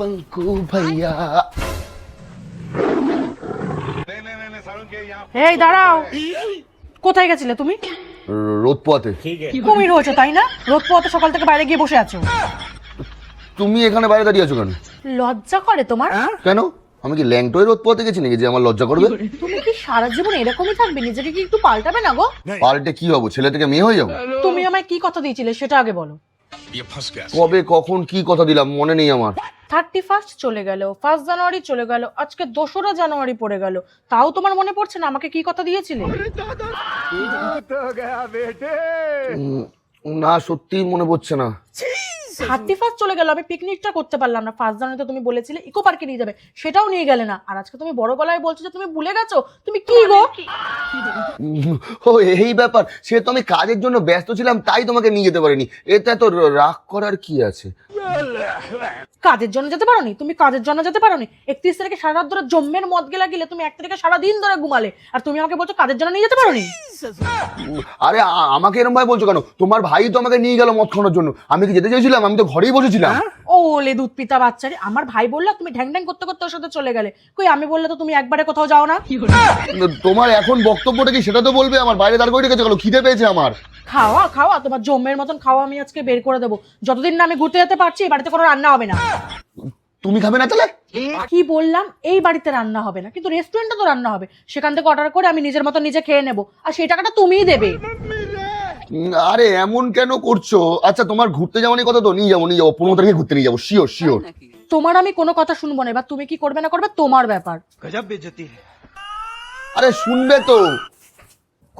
बंकू भैया এই দাঁড়াও, কোথায় গেছিলে তুমি? রোদ পোয়াতে। কুমির হয়েছে তাই না? রোদ পোয়াতে সকাল থেকে বাইরে গিয়ে বসে আছো। তুমি এখানে বাইরে দাঁড়িয়ে আছো কেন? লজ্জা করে তোমার? কেন? আমি কি ল্যাংটোয় রোদ পোয়াতে গেছি নাকি যে আমার লজ্জা করবে? তুমি কি সারা জীবন এরকমই থাকবে? নিজেকে কি একটু পাল্টাবে না গো? পাল্টে কি হবো? ছেলে থেকে মেয়ে হয়ে যাবো? তুমি আমায় কি কথা দিয়েছিলে সেটা আগে বলো। কবে কখন কি কথা দিলাম মনে নেই আমার। 31 চলে গেল, 1 জানুয়ারি চলে গেল, আজকে 2রা জানুয়ারি পড়ে গেল, তাও তোমার মনে পড়ছে না আমাকে কি কথা দিয়েছিলে? না সত্যি মনে পড়ছে না। 31 চলে গেল, আমি পিকনিকটা করতে পারলাম না। 1 জানুয়ারিতে তুমি বলেছিলে ইকো পার্কে নিয়ে যাবে, সেটাও নিয়ে গেলে না। আর আজকে তুমি বড় গলায় বলছো যে তুমি ভুলে গেছো। তুমি কি গো? ও এই ব্যাপার, সে তো আমি কাজের জন্য ব্যস্ত ছিলাম তাই তোমাকে নিয়ে যেতে পারিনি। এতে তো রাগ করার কি আছে? কাজের জন্য যেতে পারোনি? তুমি কাজের জন্য যেতে পারোনি? 31 তারিখে সারা রাত ধরে জম্মের মদ গেলে তুমি 1 তারিখে সারাদিন ধরে ঘুমালে, আর তুমি আমাকে বলছো কাজের জন্য নিয়ে যেতে পারোনি? আরে আমাকে এরকম ভাবে বলছো কেন? তোমার ভাই তো আমাকে নিয়ে গেল মদ খাওয়ানোর জন্য। আমি কি যেতে চাইছিলাম? আমি তো ঘরেই বসেছিলাম। ও লে দুধ পিতা বাচ্চারে, আমার ভাই বললো তুমি ঢ্যাং ঢ্যাং করতে করতে ওর সাথে চলে গেলে। কই আমি বললে তো তুমি একবারে কোথাও যাও না। তোমার এখন বক্তব্যটা কি সেটা তো বলবে। আমার বাইরে দাঁড় করে রেখেছে কেন? খিদে পেয়েছে আমার। খাওয়া খাওয়া তোমার জম্মের মতন খাওয়া আমি আজকে বের করে দেবো। যতদিন না আমি ঘুরতে যেতে পারছি এই বাড়িতে কোনো রান্না হবে না। তুমি খাবে না তাহলে? কি বললাম? এই বাড়িতে রান্না হবে না, কিন্তু রেস্টুরেন্টে তো রান্না হবে। সেখান থেকে অর্ডার করে আমি নিজের মতো নিজে খেয়ে নেবো, আর সেই টাকাটা তুমিই দেবে। আরে এমন কেন করছো? আচ্ছা তোমার ঘুরতে যাওয়ার কথা তো নিয়ে যাবো 15 তারিখে ঘুরতে নিয়ে যাবো, শিওর শিওর। তোমার আমি কোনো কথা শুনবো না। এবার তুমি কি করবে না করবে তোমার ব্যাপার। আরে শুনবে তো।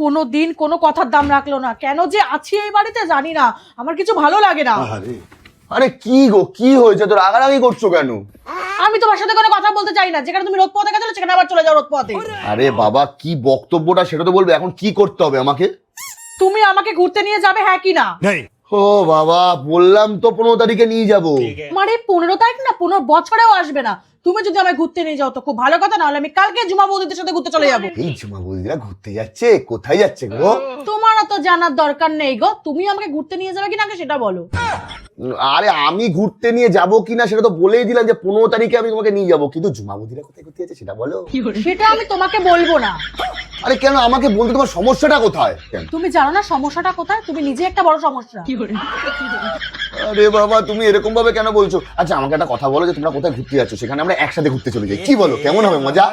কোনো দিন কোনো কথার দাম রাখলো না। কেন যে আছি এই বাড়িতে জানি না, আমার কিছু ভালো লাগে না। আরে কি গো, কি হয়েছে? তোর রাগারাগি করছো কেন? আমি তোমার সাথে কোনো কথা বলতে চাই না। যেখানে তুমি রোদ পোহাতে গেছিলে সেখানে আবার চলে যাও রোদ পোহাতে। আরে বাবা কি বক্তব্যটা সেটা তো বলবে। এখন কি করতে হবে আমাকে? তুমি আমাকে ঘুরতে নিয়ে যাবে, হ্যাঁ কি না? ও বাবা বললাম তো 15 তারিখে নিয়ে যাবো। মানে 15 তারিখ না, 15 বছরেও আসবে না। তুমি যদি আমায় ঘুরতে নিয়ে যাও তো খুব ভালো কথা, না হলে আমি কালকে জুমা বৌদিদের সাথে ঘুরতে চলে যাবো। এই ঝুমা বৌদিরা ঘুরতে যাচ্ছে? কোথায় যাচ্ছে গো? তোমার তো জানার দরকার নেই গো। তুমি আমাকে ঘুরতে নিয়ে যাবে কিনা আগে সেটা বলো। আরে আমি ঘুরতে নিয়ে যাবো কিনা সেটা তো বলেই দিলাম যে 15 তারিখে আমি তোমাকে নিয়ে যাবো, কিন্তু ঝুমা বৌদিরা কোথায় ঘুরতে যাচ্ছে সেটা বলো। সেটা আমি তোমাকে বলবো না। আরে কেন? আমাকে বলতে তোমার সমস্যাটা কোথায়? কেন? তুমি জানো না সমস্যাটা কোথায়? তুমি নিজে একটা বড় সমস্যা। আরে বাবা তুমি এরকম ভাবে কেন বলছো? আচ্ছা আমাকে একটা কথা বলো যে তোমরা কোথায় ঘুরতে যাচ্ছ, সেখানে আমরা একসাথে ঘুরতে চলে যাই, কি বলো? কেমন হবে মজা?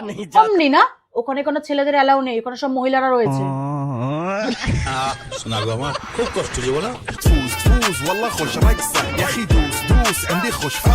অমনি না, ওখানে কোনো ছেলেদের অ্যালাউ নেই, ওখানে সব মহিলারা রয়েছে। শোনা গো আমার খুব কষ্ট যে বলো। فوز والله خوش رقصة يا اخي دوس دوس عندي خوش فاس